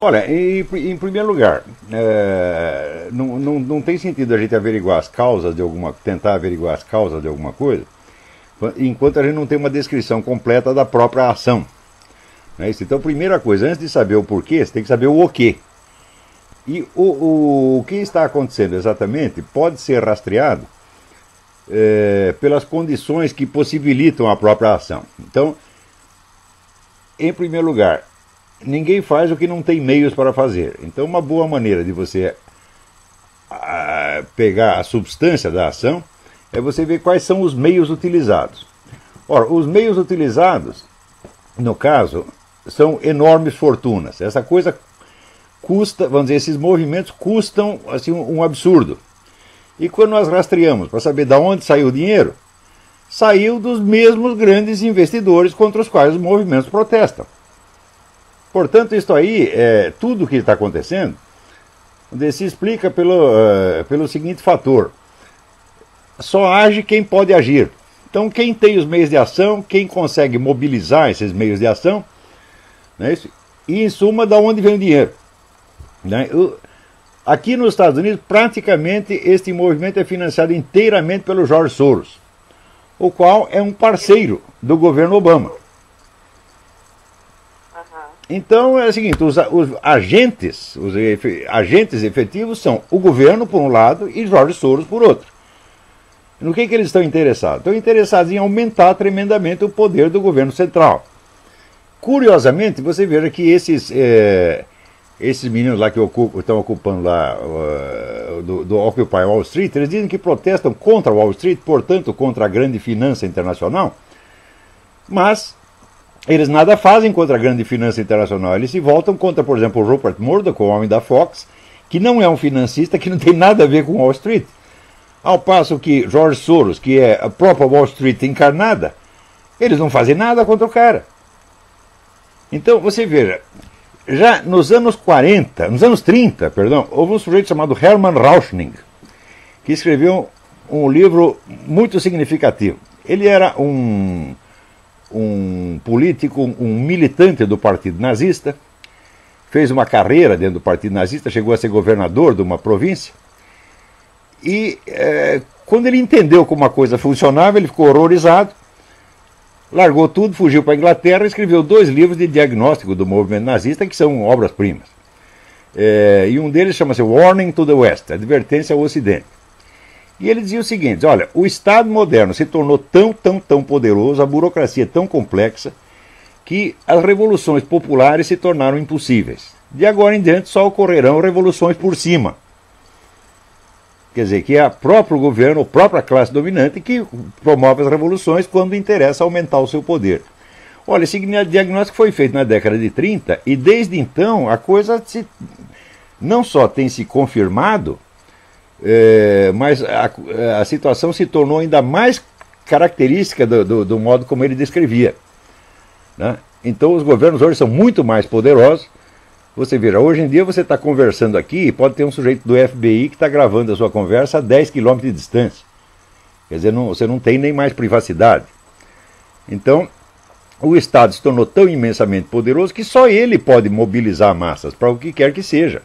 Olha, em primeiro lugar, não tem sentido a gente averiguar as causas de tentar averiguar as causas de alguma coisa, enquanto a gente não tem uma descrição completa da própria ação. Não é isso? Então, primeira coisa, antes de saber o porquê, você tem que saber o quê. E o que está acontecendo exatamente pode ser rastreado pelas condições que possibilitam a própria ação. Então, em primeiro lugar, ninguém faz o que não tem meios para fazer. Então, uma boa maneira de você pegar a substância da ação é você ver quais são os meios utilizados. Ora, os meios utilizados, no caso, são enormes fortunas. Essa coisa custa, vamos dizer, esses movimentos custam assim, um absurdo. E quando nós rastreamos para saber de onde saiu o dinheiro, saiu dos mesmos grandes investidores contra os quais os movimentos protestam. Portanto, isso aí, tudo o que está acontecendo, se explica pelo seguinte fator. Só age quem pode agir. Então, quem tem os meios de ação, quem consegue mobilizar esses meios de ação, né, e, em suma, de onde vem o dinheiro. Né? Aqui nos Estados Unidos, praticamente, este movimento é financiado inteiramente pelo George Soros, o qual é um parceiro do governo Obama. Então é o seguinte, os agentes efetivos são o governo por um lado e George Soros por outro. No que eles estão interessados? Estão interessados em aumentar tremendamente o poder do governo central. Curiosamente, você veja que esses meninos lá que estão ocupando lá do Occupy Wall Street, eles dizem que protestam contra Wall Street, portanto contra a grande finança internacional, mas eles nada fazem contra a grande finança internacional. Eles se voltam contra, por exemplo, o Rupert Murdoch, o homem da Fox, que não é um financista, que não tem nada a ver com Wall Street. Ao passo que George Soros, que é a própria Wall Street encarnada, eles não fazem nada contra o cara. Então, você veja, já nos anos 30, houve um sujeito chamado Hermann Rauschning, que escreveu um livro muito significativo. Ele era um político, um militante do Partido Nazista, fez uma carreira dentro do Partido Nazista, chegou a ser governador de uma província, e quando ele entendeu como a coisa funcionava, ele ficou horrorizado, largou tudo, fugiu para a Inglaterra e escreveu 2 livros de diagnóstico do movimento nazista, que são obras-primas. E um deles chama-se Warning to the West, Advertência ao Ocidente. E ele dizia o seguinte, olha, o Estado moderno se tornou tão poderoso, a burocracia tão complexa, que as revoluções populares se tornaram impossíveis. De agora em diante só ocorrerão revoluções por cima. Quer dizer, que é o próprio governo, a própria classe dominante que promove as revoluções quando interessa aumentar o seu poder. Olha, esse diagnóstico foi feito na década de 30 e desde então a coisa não só tem se confirmado, mas a situação se tornou ainda mais característica do modo como ele descrevia. Né? Então os governos hoje são muito mais poderosos. Você veja, hoje em dia você está conversando aqui e pode ter um sujeito do FBI que está gravando a sua conversa a 10 km de distância. Quer dizer, você não tem nem mais privacidade. Então, o Estado se tornou tão imensamente poderoso que só ele pode mobilizar massas para o que quer que seja.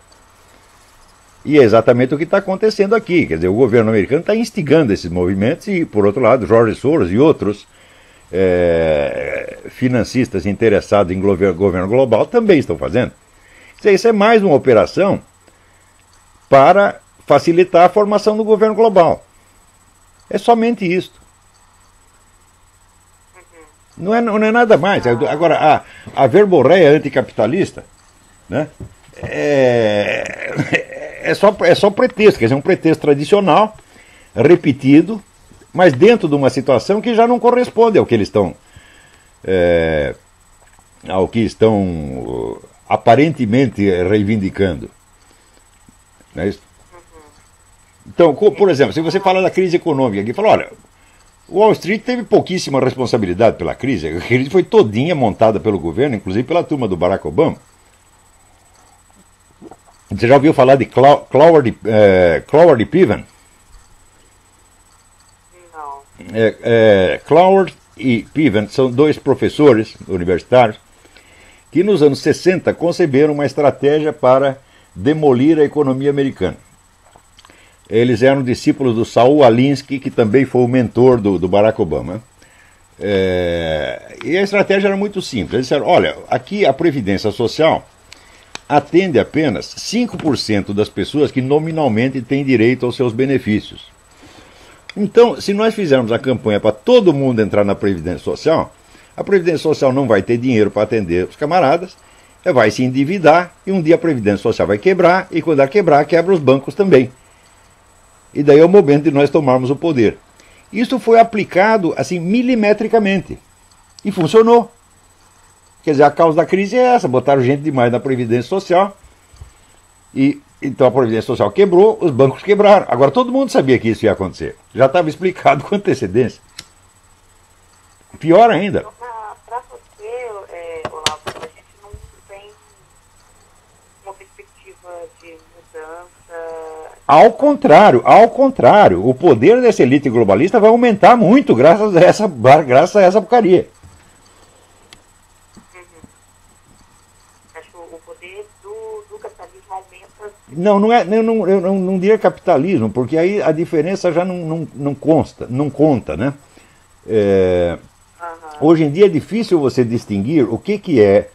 E é exatamente o que está acontecendo aqui. Quer dizer, o governo americano está instigando esses movimentos e, por outro lado, George Soros e outros financistas interessados em governo global também estão fazendo. Isso é mais uma operação para facilitar a formação do governo global. É somente isso. Não é nada mais. Agora, a verborreia anticapitalista, né, é só pretexto, quer dizer, um pretexto tradicional, repetido, mas dentro de uma situação que já não corresponde ao que eles estão aparentemente reivindicando. Não é isso? Então, por exemplo, se você fala da crise econômica aqui, fala, olha, Wall Street teve pouquíssima responsabilidade pela crise. A crise foi todinha montada pelo governo, inclusive pela turma do Barack Obama. Você já ouviu falar de Cloward Piven? Não. Cloward e Piven são 2 professores universitários que nos anos 60 conceberam uma estratégia para demolir a economia americana. Eles eram discípulos do Saul Alinsky, que também foi o mentor do Barack Obama. E a estratégia era muito simples. Eles disseram, olha, aqui a Previdência Social atende apenas 5% das pessoas que nominalmente têm direito aos seus benefícios. Então, se nós fizermos a campanha para todo mundo entrar na Previdência Social, a Previdência Social não vai ter dinheiro para atender os camaradas, vai se endividar, e um dia a Previdência Social vai quebrar, e quando ela quebrar, quebra os bancos também. E daí é o momento de nós tomarmos o poder. Isso foi aplicado, assim, milimetricamente. E funcionou. Quer dizer, a causa da crise é essa, botaram gente demais na Previdência Social, e então a Previdência Social quebrou, os bancos quebraram. Agora todo mundo sabia que isso ia acontecer. Já estava explicado com antecedência. Pior ainda. Para você, Olavo, a gente não tem uma perspectiva de mudança. Ao contrário, o poder dessa elite globalista vai aumentar muito graças a essa porcaria. Acho que o poder do capitalismo aumenta. Eu não diria capitalismo, porque aí a diferença já não conta, né? Hoje em dia é difícil você distinguir o que é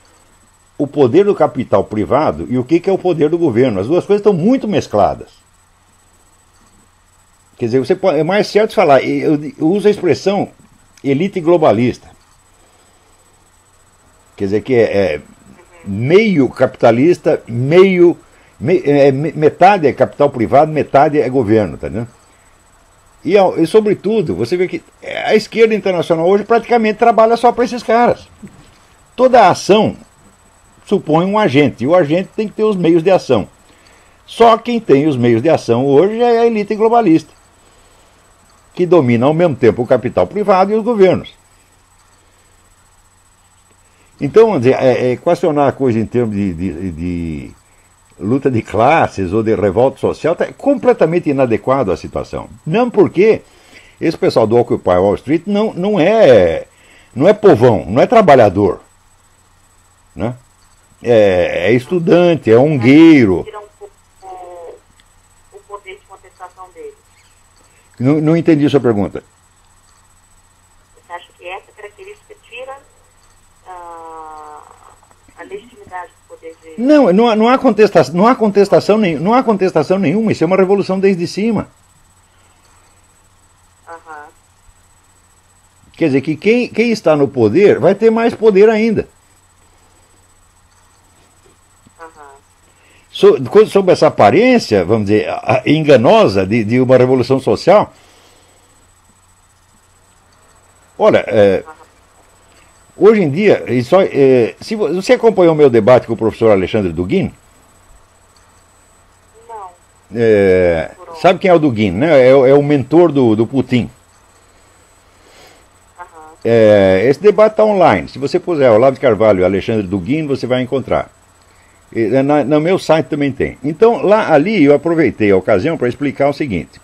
o poder do capital privado e o que é o poder do governo. As duas coisas estão muito mescladas. Quer dizer, é mais certo falar, eu uso a expressão elite globalista. Quer dizer que é meio capitalista, metade é capital privado, metade é governo, tá vendo? E sobretudo, você vê que a esquerda internacional hoje praticamente trabalha só para esses caras. Toda ação supõe um agente, e o agente tem que ter os meios de ação. Só quem tem os meios de ação hoje é a elite globalista, que domina ao mesmo tempo o capital privado e os governos. Então, vamos dizer, equacionar a coisa em termos de luta de classes ou de revolta social está completamente inadequado à situação. Não porque esse pessoal do Occupy Wall Street não é povão, não é trabalhador, né? É estudante, é ungueiro. Tira um pouco o poder de contestação deles. Não entendi a sua pergunta. Você acha que essa característica tira a legitimidade do poder de... Não há contestação nenhuma, isso é uma revolução desde cima. Quer dizer que quem está no poder vai ter mais poder ainda. Sob essa aparência, vamos dizer, enganosa de uma revolução social. Olha, hoje em dia, se você acompanhou o meu debate com o professor Alexandre Dugin? Não. Sabe quem é o Dugin, né? É o mentor do Putin. Esse debate está online. Se você puser Olavo de Carvalho e Alexandre Dugin, você vai encontrar. No meu site também tem. Então, ali eu aproveitei a ocasião para explicar o seguinte.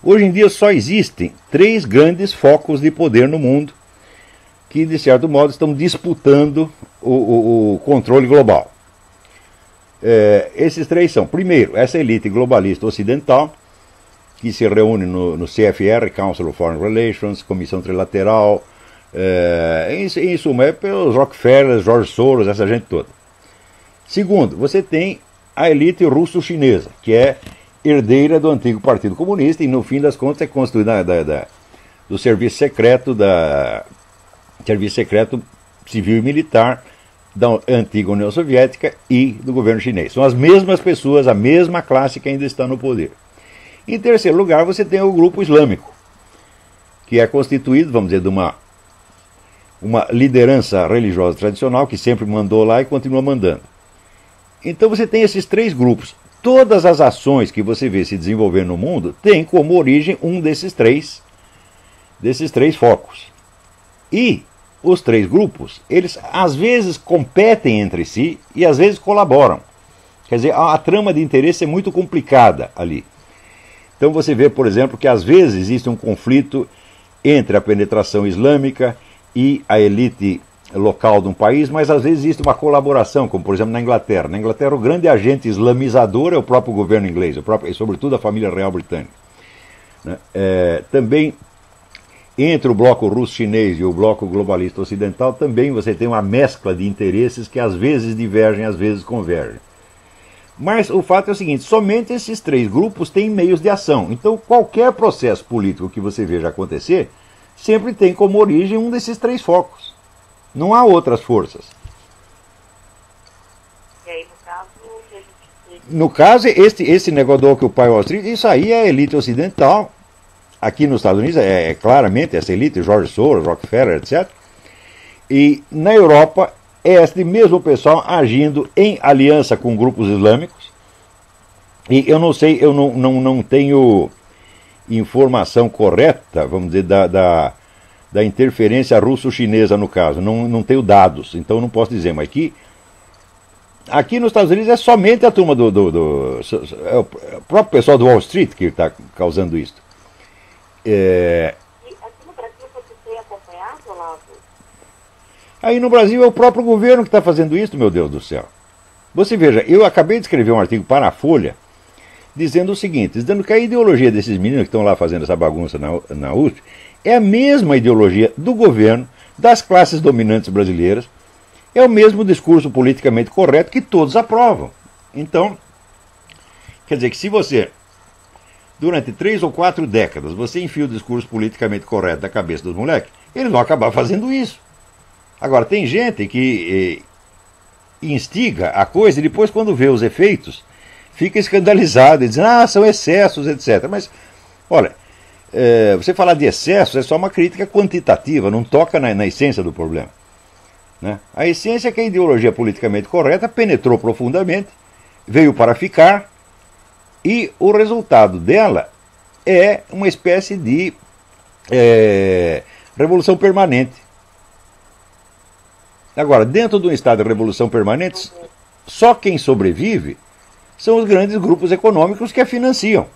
Hoje em dia só existem 3 grandes focos de poder no mundo que, de certo modo, estão disputando o controle global. Esses 3 são, primeiro, essa elite globalista ocidental, que se reúne no CFR, Council of Foreign Relations, Comissão Trilateral, em suma, pelos Rockefeller, George Soros, essa gente toda. Segundo, você tem a elite russo-chinesa, que é herdeira do antigo Partido Comunista e, no fim das contas, é constituída do serviço secreto civil e militar da antiga União Soviética e do governo chinês. São as mesmas pessoas, a mesma classe que ainda está no poder. Em terceiro lugar, você tem o grupo islâmico, que é constituído, vamos dizer, de uma liderança religiosa tradicional que sempre mandou lá e continua mandando. Então você tem esses 3 grupos. Todas as ações que você vê se desenvolver no mundo têm como origem um desses três focos. E os 3 grupos, eles às vezes competem entre si e às vezes colaboram. Quer dizer, a trama de interesse é muito complicada ali. Então você vê, por exemplo, que às vezes existe um conflito entre a penetração islâmica e a elite local de um país, mas às vezes existe uma colaboração, como por exemplo na Inglaterra. Na Inglaterra o grande agente islamizador é o próprio governo inglês, e sobretudo a família real britânica. Né? Também entre o bloco russo-chinês e o bloco globalista ocidental também você tem uma mescla de interesses que às vezes divergem, às vezes convergem. Mas o fato é o seguinte, somente esses três grupos têm meios de ação. Então qualquer processo político que você veja acontecer, sempre tem como origem um desses três focos. Não há outras forças. E aí, no caso, o que a gente... No caso, esse negócio do Occupy Wall Street, isso aí é a elite ocidental. Aqui nos Estados Unidos é claramente essa elite, George Soros, Rockefeller, etc. E na Europa é este mesmo pessoal agindo em aliança com grupos islâmicos. E eu não sei, eu não tenho informação correta, vamos dizer, da interferência russo-chinesa no caso. Não tenho dados, então não posso dizer. Mas aqui nos Estados Unidos é somente a turma é o próprio pessoal do Wall Street que está causando isso. E aqui no Brasil você tem acompanhado, Olavo? Aí no Brasil é o próprio governo que está fazendo isso, meu Deus do céu. Você veja, eu acabei de escrever um artigo para a Folha dizendo o seguinte, dizendo que a ideologia desses meninos que estão lá fazendo essa bagunça na USP é a mesma ideologia do governo, das classes dominantes brasileiras, é o mesmo discurso politicamente correto que todos aprovam. Então, quer dizer que se você, durante 3 ou 4 décadas, você enfia o discurso politicamente correto na cabeça dos moleques, eles vão acabar fazendo isso. Agora, tem gente que instiga a coisa e depois, quando vê os efeitos, fica escandalizado e diz, são excessos, etc. Mas, olha, você falar de excessos é só uma crítica quantitativa, não toca na essência do problema. Né? A essência é que a ideologia politicamente correta penetrou profundamente, veio para ficar, e o resultado dela é uma espécie de revolução permanente. Agora, dentro de um estado de revolução permanente, só quem sobrevive são os grandes grupos econômicos que a financiam.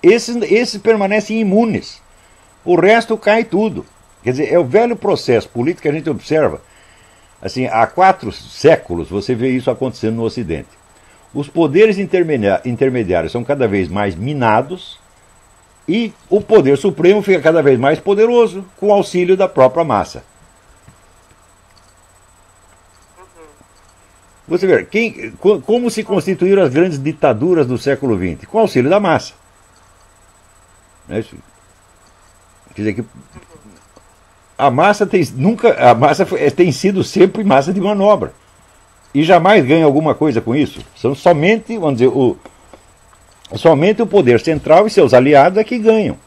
Esses permanecem imunes. O resto cai tudo. Quer dizer, é o velho processo político que a gente observa. Assim, há 4 séculos você vê isso acontecendo no Ocidente. Os poderes intermediários são cada vez mais minados e o poder supremo fica cada vez mais poderoso com o auxílio da própria massa. Você vê, como se constituíram as grandes ditaduras do século XX? Com o auxílio da massa. Quer dizer que a massa tem sido sempre massa de manobra. E jamais ganha alguma coisa com isso. São somente, vamos dizer, somente o poder central e seus aliados é que ganham.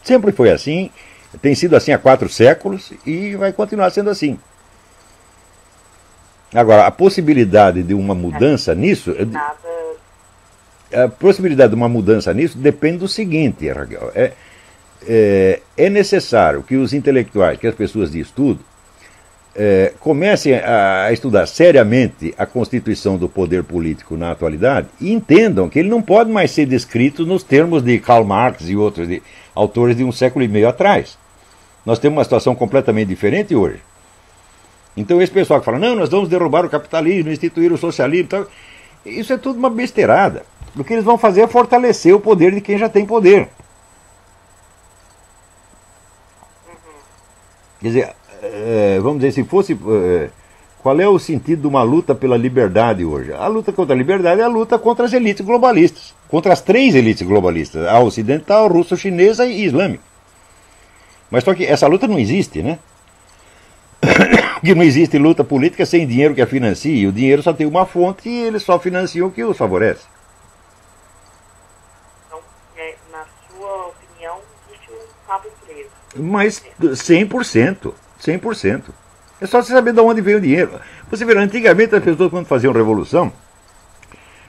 Sempre foi assim, tem sido assim há 4 séculos e vai continuar sendo assim. Agora, a possibilidade de uma mudança nisso... A possibilidade de uma mudança nisso depende do seguinte, Raquel. É necessário que os intelectuais, que as pessoas de estudo, comecem a estudar seriamente a constituição do poder político na atualidade e entendam que ele não pode mais ser descrito nos termos de Karl Marx e outros autores de um século e meio atrás. Nós temos uma situação completamente diferente hoje. Então esse pessoal que fala, não, nós vamos derrubar o capitalismo, instituir o socialismo, tal, isso é tudo uma besteirada. O que eles vão fazer é fortalecer o poder de quem já tem poder. Quer dizer, vamos dizer, se fosse... qual é o sentido de uma luta pela liberdade hoje? A luta contra a liberdade é a luta contra as elites globalistas. Contra as 3 elites globalistas. A ocidental, a russo-chinesa e islâmica. Mas só que essa luta não existe, né? Que não existe luta política sem dinheiro que a financie. O dinheiro só tem uma fonte e eles só financiam o que os favorece. Então, na sua opinião, existe um rabo preso. Mas 100%. 100%. É só você saber de onde veio o dinheiro. Você vê, antigamente as pessoas quando faziam revolução,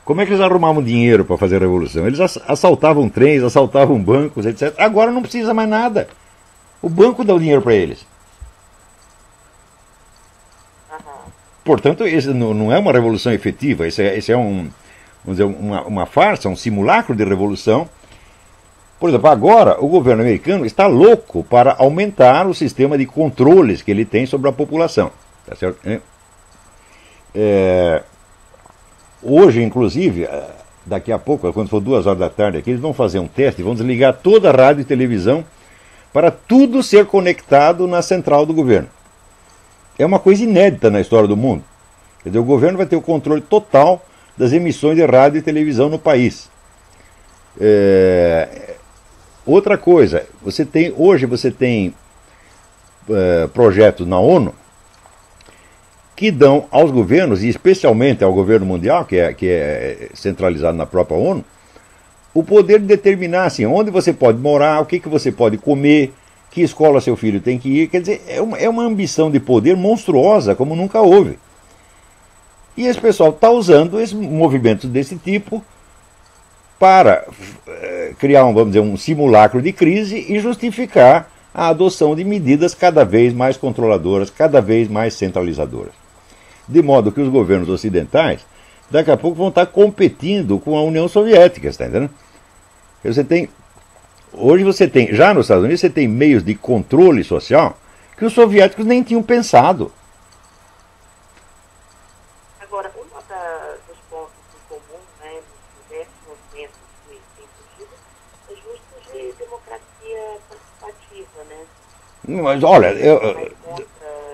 como é que eles arrumavam dinheiro para fazer revolução? Eles assaltavam trens, assaltavam bancos, etc. Agora não precisa mais nada. O banco dá o dinheiro para eles. Portanto, isso não é uma revolução efetiva, isso é vamos dizer, uma farsa, um simulacro de revolução Por exemplo, agora o governo americano está louco para aumentar o sistema de controles que ele tem sobre a população. Tá certo? Hoje, inclusive, daqui a pouco, quando for 2 horas da tarde aqui, eles vão fazer um teste, vão desligar toda a rádio e televisão para tudo ser conectado na central do governo. É uma coisa inédita na história do mundo. Quer dizer, o governo vai ter o controle total das emissões de rádio e televisão no país. Outra coisa, hoje você tem projetos na ONU que dão aos governos, e especialmente ao governo mundial, que é centralizado na própria ONU, o poder de determinar assim, onde você pode morar, o que você pode comer, que escola seu filho tem que ir. Quer dizer, é uma ambição de poder monstruosa, como nunca houve. E esse pessoal está usando esses movimentos desse tipo para criar vamos dizer, um simulacro de crise e justificar a adoção de medidas cada vez mais controladoras, cada vez mais centralizadoras. De modo que os governos ocidentais, daqui a pouco, vão estar competindo com a União Soviética, está entendendo? Hoje você tem, já nos Estados Unidos, você tem meios de controle social que os soviéticos nem tinham pensado. Agora, dos pontos em comum, né, dos diversos movimentos que têm surgido, é justo de democracia participativa, né? Mas, olha,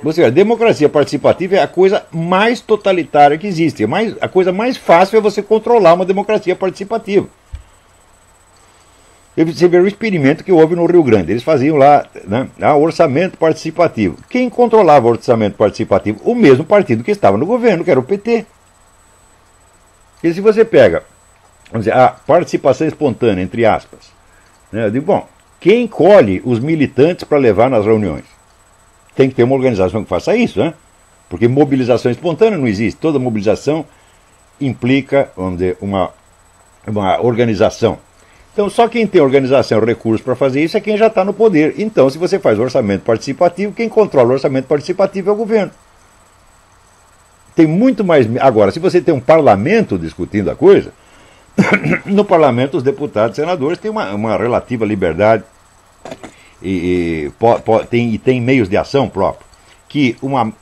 você vê, a democracia participativa é a coisa mais totalitária que existe. A coisa mais fácil é você controlar uma democracia participativa. Você vê o experimento que houve no Rio Grande. Eles faziam lá, né, orçamento participativo. Quem controlava o orçamento participativo? O mesmo partido que estava no governo, que era o PT. E se você pega, vamos dizer, a participação espontânea, entre aspas, né, eu digo, bom, quem colhe os militantes para levar nas reuniões? Tem que ter uma organização que faça isso, né? Porque mobilização espontânea não existe. Toda mobilização implica, vamos dizer, uma organização. Então, só quem tem organização e recursos para fazer isso é quem já está no poder. Então, se você faz orçamento participativo, quem controla o orçamento participativo é o governo. Tem muito mais... Agora, se você tem um parlamento discutindo a coisa, no parlamento os deputados e senadores têm uma relativa liberdade e tem meios de ação próprios, que uma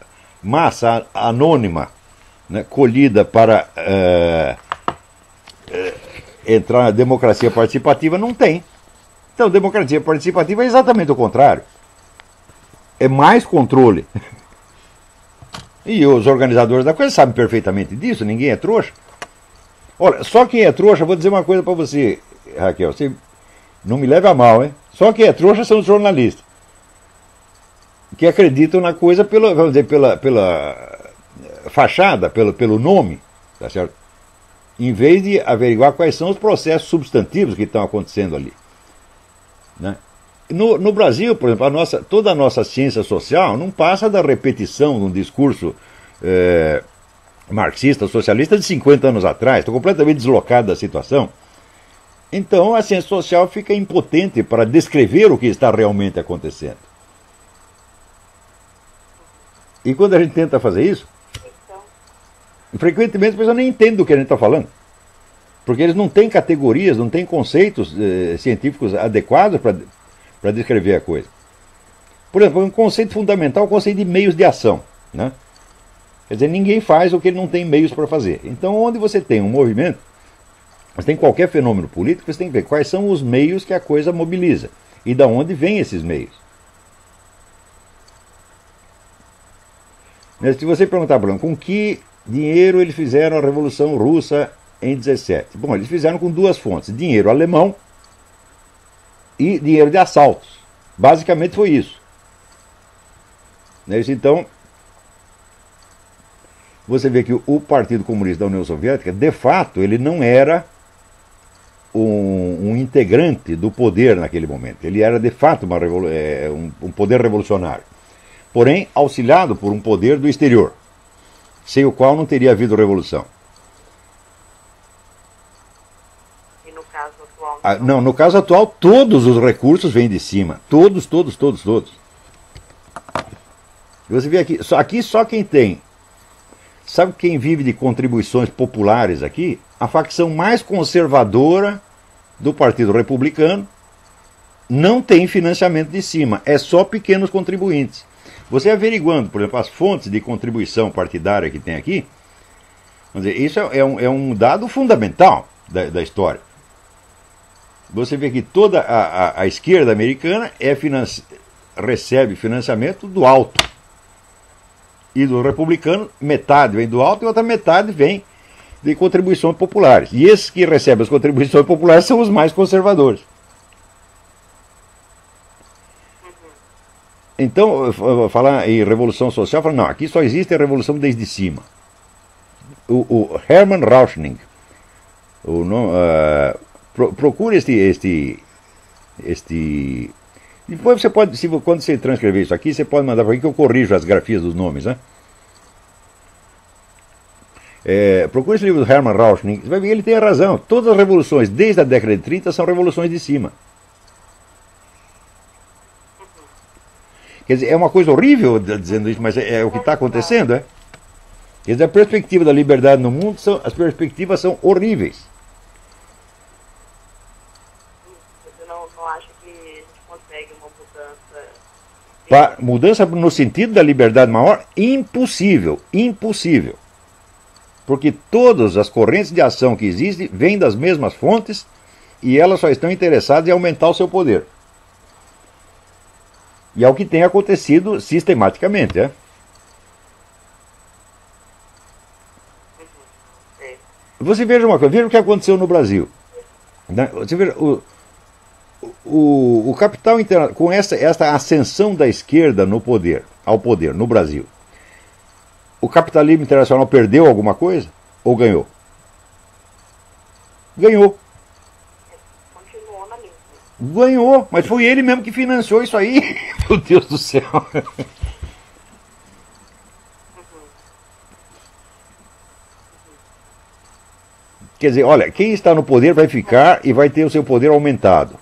massa anônima, né, colhida para entrar na democracia participativa não tem. Então, democracia participativa é exatamente o contrário. É mais controle. E os organizadores da coisa sabem perfeitamente disso, ninguém é trouxa. Olha, só quem é trouxa, vou dizer uma coisa para você, Raquel, você não me leve a mal, hein? Só quem é trouxa são os jornalistas, que acreditam na coisa vamos dizer, pela fachada, pelo nome, tá certo? Em vez de averiguar quais são os processos substantivos que estão acontecendo ali, né? No Brasil, por exemplo, toda a nossa ciência social não passa da repetição de um discurso marxista, socialista de 50 anos atrás. Estou completamente deslocado da situação. Então a ciência social fica impotente para descrever o que está realmente acontecendo. E quando a gente tenta fazer isso, frequentemente a pessoa nem entende do que a gente está falando. Porque eles não têm categorias, não têm conceitos científicos adequados para descrever a coisa. Por exemplo, um conceito fundamental é o conceito de meios de ação, né? Quer dizer, ninguém faz o que ele não tem meios para fazer. Então, onde você tem um movimento, você tem qualquer fenômeno político, você tem que ver quais são os meios que a coisa mobiliza e de onde vêm esses meios. Se você perguntar, Bruno, com que dinheiro eles fizeram a Revolução Russa em 17? Bom, eles fizeram com duas fontes, dinheiro alemão e dinheiro de assaltos. Basicamente foi isso. Então, você vê que o Partido Comunista da União Soviética, de fato, ele não era um integrante do poder naquele momento. Ele era, de fato, um poder revolucionário. Porém, auxiliado por um poder do exterior, sem o qual não teria havido revolução. E no caso atual? Não, no caso atual, todos os recursos vêm de cima. Todos. Você vê aqui só quem tem. Sabe quem vive de contribuições populares aqui? A facção mais conservadora do Partido Republicano não tem financiamento de cima, é só pequenos contribuintes. Você averiguando, por exemplo, as fontes de contribuição partidária que tem aqui, vamos dizer, isso é um dado fundamental da história. Você vê que toda a esquerda americana recebe financiamento do alto. E do republicano, metade vem do alto e outra metade vem de contribuições populares. E esses que recebem as contribuições populares são os mais conservadores. Então, falar em revolução social, não, aqui só existe a revolução desde cima. O Hermann Rauschning, procure depois você pode, quando você transcrever isso aqui, você pode mandar para mim que eu corrijo as grafias dos nomes, né? Procure esse livro do Hermann Rauschning, você vai ver que ele tem razão. Todas as revoluções, desde a década de 30, são revoluções de cima. Quer dizer, é uma coisa horrível dizendo isso, mas é o que está acontecendo, é? Quer dizer, a perspectiva da liberdade no mundo, as perspectivas são horríveis. Você não acha que a gente consegue uma mudança? Mudança no sentido da liberdade maior? Impossível, impossível. Porque todas as correntes de ação que existem vêm das mesmas fontes e elas só estão interessadas em aumentar o seu poder. E é o que tem acontecido sistematicamente, é? Você veja uma coisa, veja o que aconteceu no Brasil. Você veja, o capital internacional, com esta ascensão da esquerda ao poder no Brasil, o capitalismo internacional perdeu alguma coisa ou ganhou? Ganhou. Continuou na mesma. Ganhou, mas foi ele mesmo que financiou isso aí. Meu Deus do céu. Quer dizer, olha, quem está no poder vai ficar e vai ter o seu poder aumentado.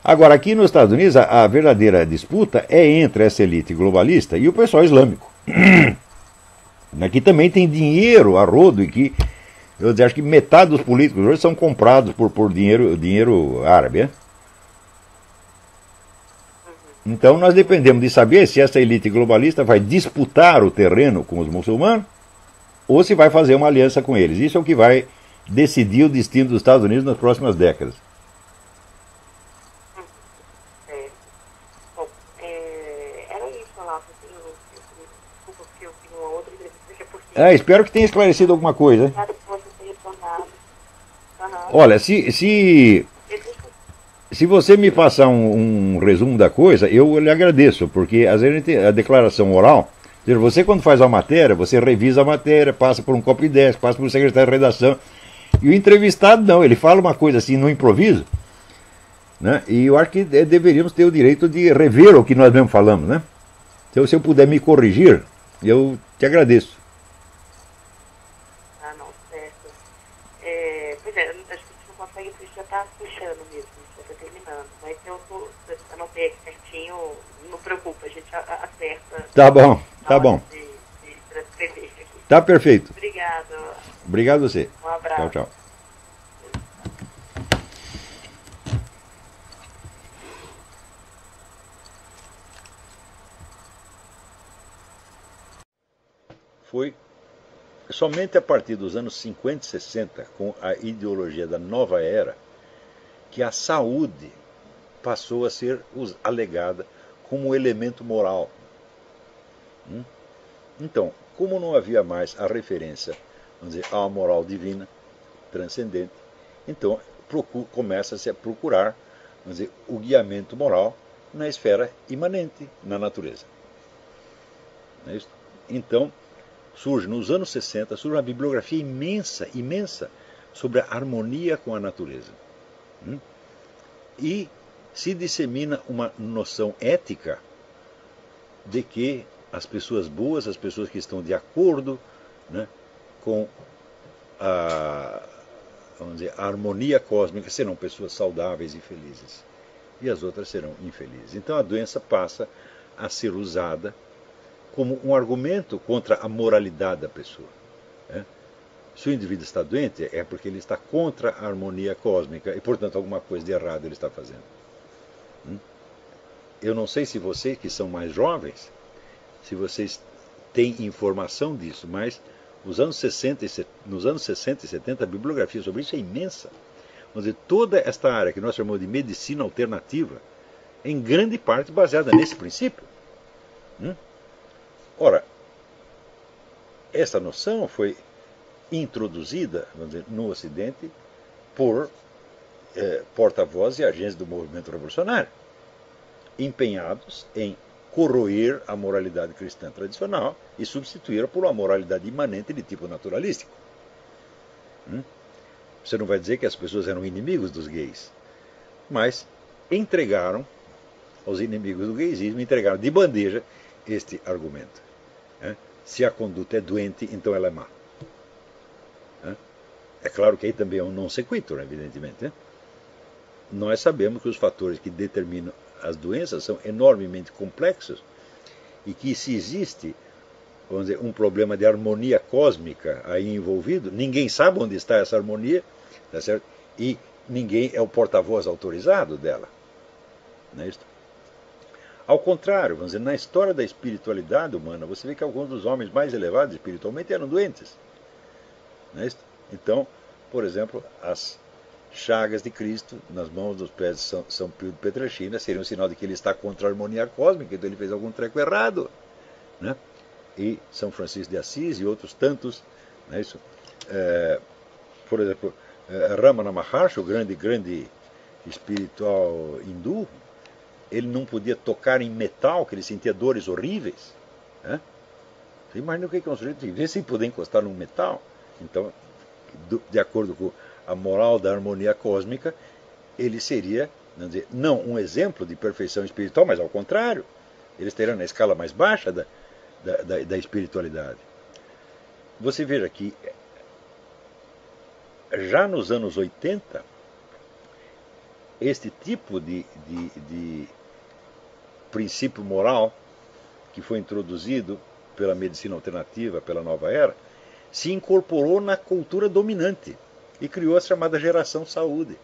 Agora, aqui nos Estados Unidos, a verdadeira disputa é entre essa elite globalista e o pessoal islâmico. Aqui também tem dinheiro a rodo e que, eu acho que metade dos políticos hoje são comprados por dinheiro árabe. É? Então nós dependemos de saber se essa elite globalista vai disputar o terreno com os muçulmanos ou se vai fazer uma aliança com eles. Isso é o que vai decidir o destino dos Estados Unidos nas próximas décadas. Espero que tenha esclarecido alguma coisa. Olha, se você me passar um resumo da coisa, eu lhe agradeço, porque às vezes a declaração oral, você quando faz a matéria, você revisa a matéria, passa por um copy desk, passa por um secretário de redação, e o entrevistado não, ele fala uma coisa assim no improviso, né? E eu acho que deveríamos ter o direito de rever o que nós mesmo falamos, né? Então, se eu puder me corrigir, eu te agradeço. Consegue, porque já está fechando mesmo, já está terminando. Mas eu anotei aqui certinho, não preocupa, a gente acerta. Tá bom, tá bom. De transcrever aqui. Tá perfeito. Obrigado. Obrigado a você. Um abraço. Tchau, tchau. Foi somente a partir dos anos 50 e 60, com a ideologia da nova era, que a saúde passou a ser alegada como elemento moral. Então, como não havia mais a referência, vamos dizer, à moral divina, transcendente, então começa-se a procurar, vamos dizer, o guiamento moral na esfera imanente, na natureza. Não é isso? Então, nos anos 60, surge uma bibliografia imensa, imensa, sobre a harmonia com a natureza. E se dissemina uma noção ética de que as pessoas boas, as pessoas que estão de acordo, né, com vamos dizer, a harmonia cósmica, serão pessoas saudáveis e felizes. E as outras serão infelizes. Então a doença passa a ser usada como um argumento contra a moralidade da pessoa. Né? Se o indivíduo está doente, é porque ele está contra a harmonia cósmica e, portanto, alguma coisa de errado ele está fazendo. Eu não sei se vocês que são mais jovens, se vocês têm informação disso, mas nos anos 60 e 70 a bibliografia sobre isso é imensa. Vamos dizer, toda esta área que nós chamamos de medicina alternativa, em grande parte baseada nesse princípio. Ora, essa noção foi introduzida, vamos dizer, no Ocidente por porta-vozes e agentes do movimento revolucionário, empenhados em corroer a moralidade cristã tradicional e substituí-la por uma moralidade imanente de tipo naturalístico. Você não vai dizer que as pessoas eram inimigos dos gays, mas entregaram aos inimigos do gaysismo, entregaram de bandeja este argumento. Se a conduta é doente, então ela é má. É claro que aí também é um non sequitur, evidentemente. Nós sabemos que os fatores que determinam as doenças são enormemente complexos e que se existe, vamos dizer, um problema de harmonia cósmica aí envolvido, ninguém sabe onde está essa harmonia, tá certo? E ninguém é o porta-voz autorizado dela. Não é isso? Ao contrário, vamos dizer, na história da espiritualidade humana, você vê que alguns dos homens mais elevados espiritualmente eram doentes. Não é isso? Então, por exemplo, as chagas de Cristo nas mãos dos pés de São Pio de Pietrelcina seria um sinal de que ele está contra a harmonia cósmica, então ele fez algum treco errado. Né? E São Francisco de Assis e outros tantos. Não é isso? Por exemplo, Ramana Maharshi, o grande espiritual hindu, ele não podia tocar em metal, que ele sentia dores horríveis. Né? Você imagina o que é um sujeito viver sem poder encostar num metal? Então, de acordo com a moral da harmonia cósmica, ele seria, vamos dizer, não um exemplo de perfeição espiritual, mas ao contrário, ele estaria na escala mais baixa da espiritualidade. Você veja que já nos anos 80, este tipo de princípio moral que foi introduzido pela medicina alternativa, pela nova era, se incorporou na cultura dominante e criou a chamada geração saúde.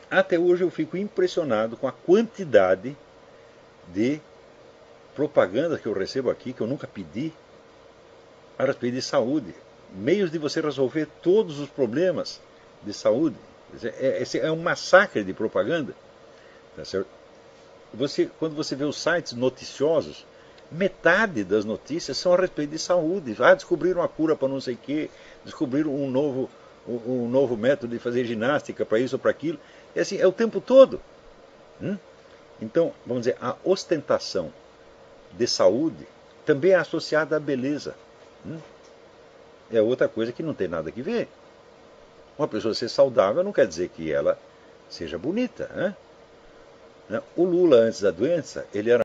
Até hoje eu fico impressionado com a quantidade de propaganda que eu recebo aqui, que eu nunca pedi, a respeito de saúde. Meios de você resolver todos os problemas de saúde. É um massacre de propaganda. Tá certo? Quando você vê os sites noticiosos, metade das notícias são a respeito de saúde. Descobriram uma cura para não sei o quê, descobriram um novo método de fazer ginástica para isso ou para aquilo. É assim, é o tempo todo. Então, vamos dizer, a ostentação de saúde também é associada à beleza. É outra coisa que não tem nada a ver. Uma pessoa ser saudável não quer dizer que ela seja bonita. O Lula, antes da doença, ele era